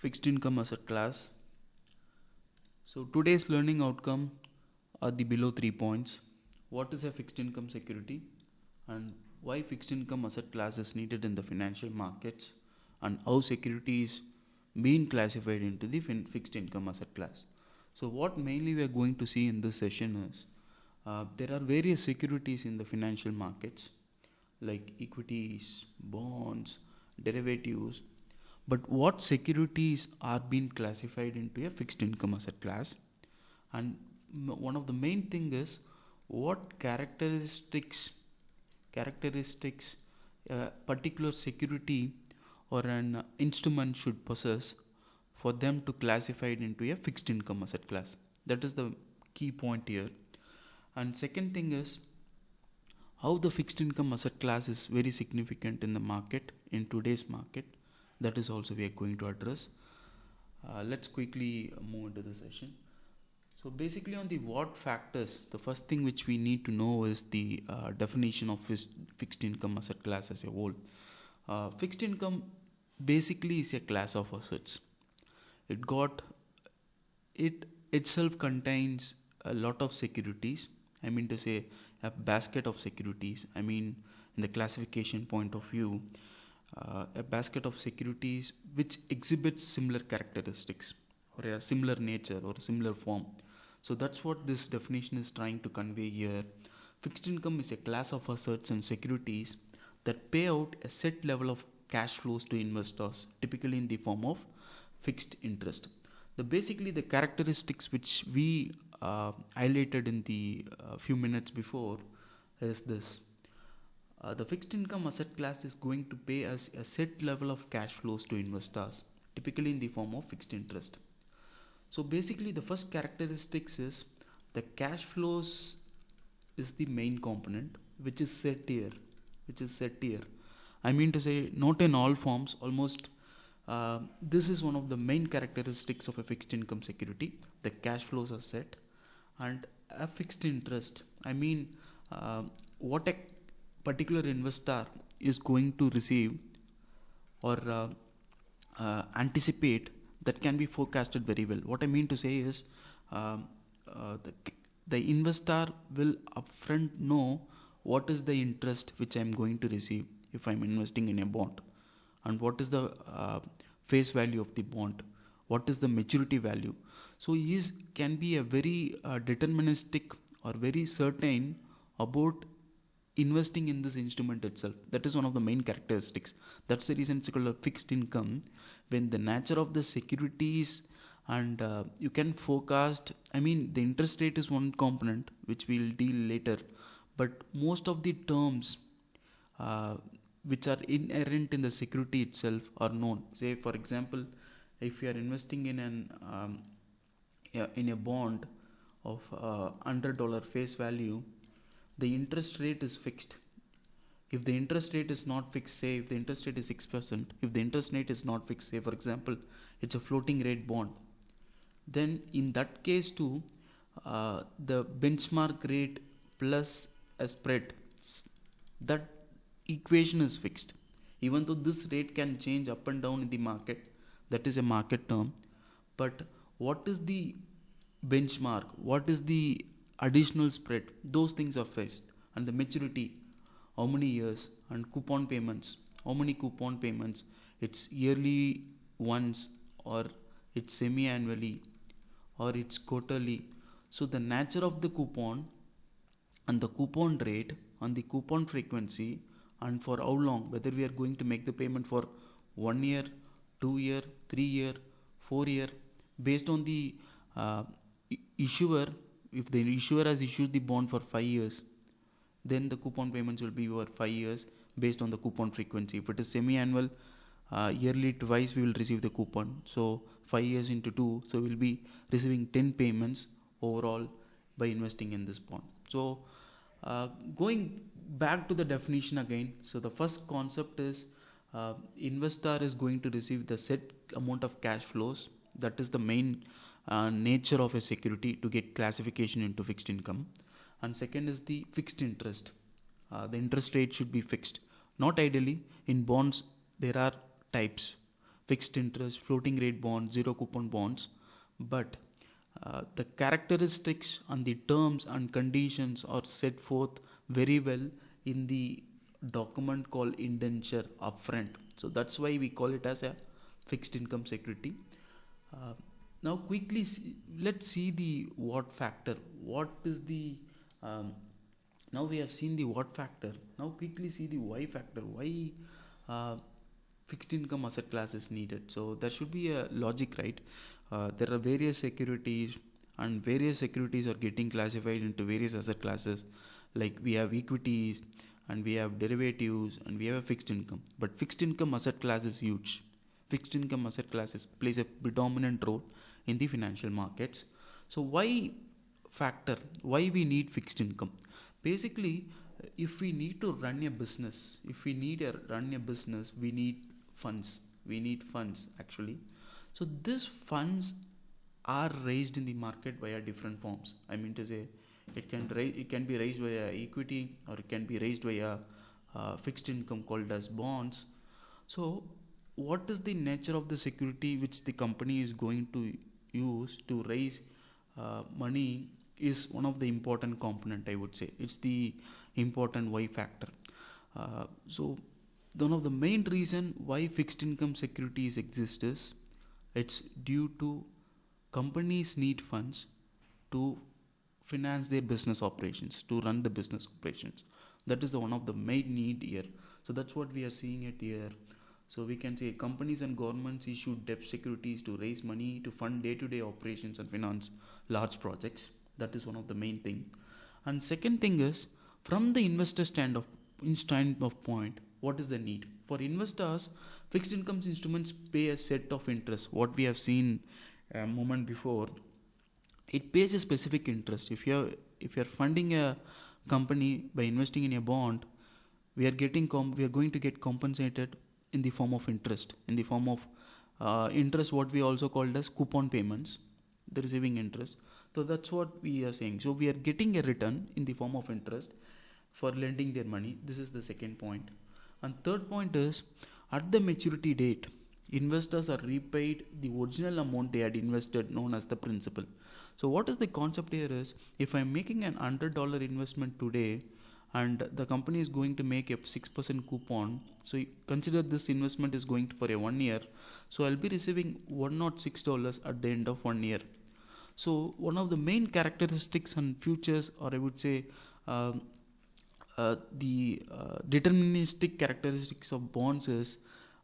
Fixed income asset class. So today's learning outcome are the below 3 points. What is a fixed income security and why fixed income asset class is needed in the financial markets and how securities being classified into the fixed income asset class. So what mainly we are going to see in this session is there are various securities in the financial markets like equities, bonds, derivatives. But what securities are being classified into a fixed income asset class? And one of the main thing is what characteristics a particular security or an instrument should possess for them to classify it into a fixed income asset class. That is the key point here. And second thing is how the fixed income asset class is very significant in the market, in today's market. That is also we are going to address. Let's quickly move into the session. So basically on the what factors, the first thing which we need to know is the definition of fixed income asset class as a whole. Fixed income basically is a class of assets. It itself contains a lot of securities. I mean to say a basket of securities. I mean in the classification point of view, a basket of securities which exhibits similar characteristics or a similar nature or a similar form. So that's what this definition is trying to convey here. Fixed income is a class of assets and securities that pay out a set level of cash flows to investors, typically in the form of fixed interest. Basically the characteristics which we highlighted in the few minutes before is this. The fixed income asset class is going to pay us a set level of cash flows to investors, typically in the form of fixed interest. So basically the first characteristics is the cash flows is the main component which is set here. I mean to say not in all forms, almost this is one of the main characteristics of a fixed income security. The cash flows are set and a fixed interest. I mean what a particular investor is going to receive or anticipate, that can be forecasted very well. What I mean to say is the investor will upfront know what is the interest which I am going to receive if I am investing in a bond, and what is the face value of the bond, what is the maturity value. So he can be a very deterministic or very certain about investing in this instrument itself. That is one of the main characteristics. That's the reason it's called a fixed income. When the nature of the securities and you can forecast, I mean the interest rate is one component which we'll deal later, but most of the terms which are inherent in the security itself are known. Say for example, if you are investing in a bond of $100 face value, the interest rate is fixed. If the interest rate is not fixed, say if the interest rate is 6%, if the interest rate is not fixed, say for example it's a floating rate bond, then in that case too the benchmark rate plus a spread, that equation is fixed. Even though this rate can change up and down in the market, that is a market term, but what is the benchmark, what is the additional spread, those things are fixed. And the maturity, how many years, and coupon payments, how many coupon payments, it's yearly once or it's semi-annually or it's quarterly. So the nature of the coupon and the coupon rate and the coupon frequency and for how long, whether we are going to make the payment for 1 year, 2 year, 3 year, 4 year, based on the issuer. If the issuer has issued the bond for 5 years, then the coupon payments will be over 5 years based on the coupon frequency. If it is semi-annual, yearly twice we will receive the coupon. So 5 years into 2, so we will be receiving 10 payments overall by investing in this bond. So going back to the definition again, so the first concept is investor is going to receive the set amount of cash flows. That is the main nature of a security to get classification into fixed income. And second is the fixed interest. The interest rate should be fixed. Not ideally, in bonds there are types. fixed interest, floating rate bonds, zero coupon bonds. But the characteristics and the terms and conditions are set forth very well in the document called indenture upfront. So that's why we call it as a fixed income security. Uh, Now quickly let's see the what factor. What is the now we have seen the what factor. Now quickly see the why factor. Why uh, fixed income asset class is needed. So there should be a logic, right? There are various securities, and various securities are getting classified into various asset classes. Like we have equities, and we have derivatives, and we have a fixed income. But fixed income asset class is huge. Fixed income asset classes plays a predominant role in the financial markets. So why factor? Why we need fixed income? Basically, if we need to run a business, if we need to run a business, we need funds. We need funds actually. So these funds are raised in the market via different forms. I mean to say, it can be raised via equity, or it can be raised via fixed income called as bonds. So what is the nature of the security which the company is going to use to raise money is one of the important component, I would say. It's the important why factor. So one of the main reason why fixed income securities exist is it's due to companies need funds to finance their business operations, to run the business operations. That is the one of the main need here. So that's what we are seeing it here. So we can say companies and governments issue debt securities to raise money to fund day-to-day operations and finance large projects. That is one of the main thing. And second thing is, from the investor standpoint, what is the need? For investors, fixed income instruments pay a set of interest. What we have seen a moment before, it pays a specific interest. If you're funding a company by investing in a bond, we are going to get compensated in the form of interest, in the form of interest, what we also called as coupon payments, the receiving interest. So that's what we are saying. So we are getting a return in the form of interest for lending their money. This is the second point. And third point is, at the maturity date, investors are repaid the original amount they had invested, known as the principal. So what is the concept here is, if I'm making an $100 investment today, and the company is going to make a 6% coupon, so consider this investment is going to for a 1 year, so I'll be receiving $106 at the end of 1 year. So one of the main characteristics and features, or I would say the deterministic characteristics of bonds is,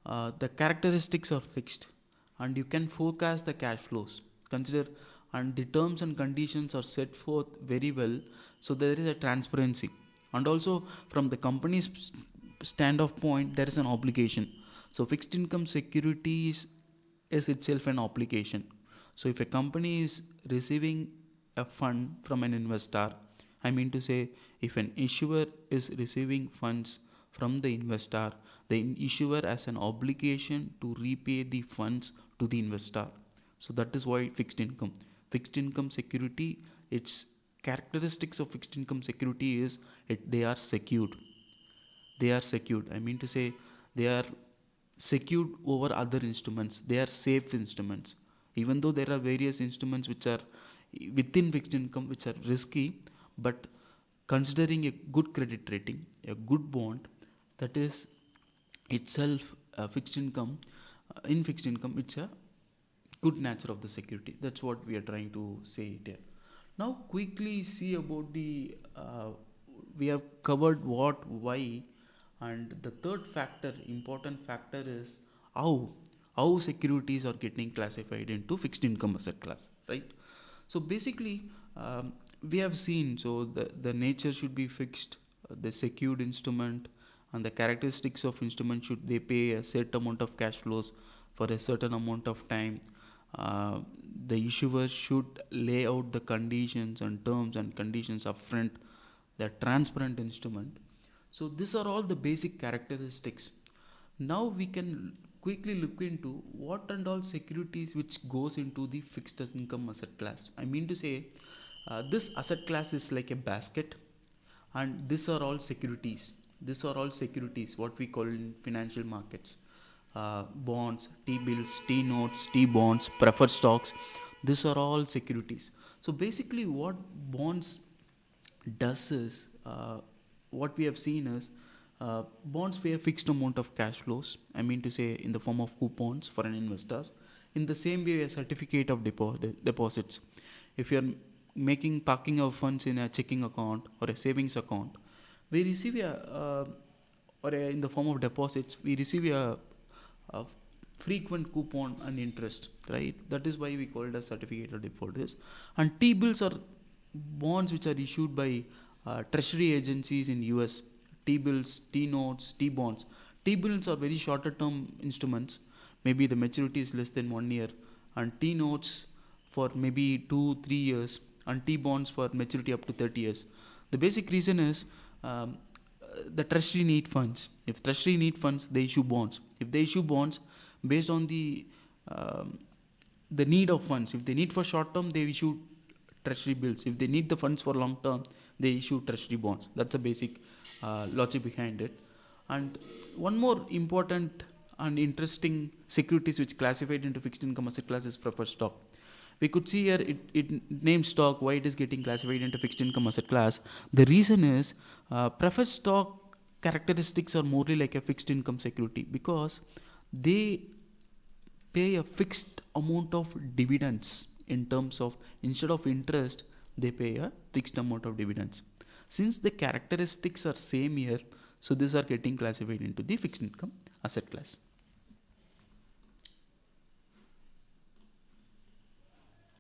the characteristics are fixed and you can forecast the cash flows. Consider, and the terms and conditions are set forth very well, so there is a transparency. And also from the company's standpoint, there is an obligation. So fixed income securities is itself an obligation. So if a company is receiving a fund from an investor, I mean to say, if an issuer is receiving funds from the investor, the issuer has an obligation to repay the funds to the investor. So that is why fixed income security, its characteristics of fixed income security is they are secured. I mean to say, they are secured over other instruments. They are safe instruments. Even though there are various instruments which are within fixed income which are risky, but considering a good credit rating, a good bond, that is itself fixed income. In fixed income, it's a good nature of the security. That's what we are trying to say here. Now quickly see about the we have covered what, why, and the third factor, important factor, is how securities are getting classified into fixed income asset class, right? So basically we have seen, so the nature should be fixed, the secured instrument, and the characteristics of instrument should they pay a set amount of cash flows for a certain amount of time. The issuer should lay out the conditions and terms and conditions upfront, the transparent instrument. So these are all the basic characteristics. Now we can quickly look into what and all securities which goes into the fixed income asset class. I mean to say, this asset class is like a basket, and these are all securities. These are all securities, what we call in financial markets. bonds, T-bills, T-notes, T-bonds, preferred stocks. These are all securities. So basically what bonds does is, what we have seen is, bonds pay a fixed amount of cash flows, I mean to say in the form of coupons for an investor, in the same way a certificate of deposits. If you're parking our funds in a checking account or a savings account, we receive in the form of deposits, we receive a frequent coupon and interest, right? That is why we call it as certificate of deposits. And T-bills are bonds which are issued by treasury agencies in US. T-bills, T-notes, T-bonds. T-bills are very shorter term instruments. Maybe the maturity is less than 1 year. And T-notes for maybe 2-3 years. And T-bonds for maturity up to 30 years. The basic reason is, the treasury need funds. If treasury need funds, they issue bonds. If they issue bonds based on the need of funds, if they need for short term, they issue treasury bills. If they need the funds for long term, they issue treasury bonds. That's the basic logic behind it. And one more important and interesting securities which classified into fixed income asset class is preferred stock. We could see here it named stock, why it is getting classified into fixed income asset class. The reason is, preferred stock characteristics are morely like a fixed income security because they pay a fixed amount of dividends in terms of, instead of interest, they pay a fixed amount of dividends. Since the characteristics are same here, so these are getting classified into the fixed income asset class.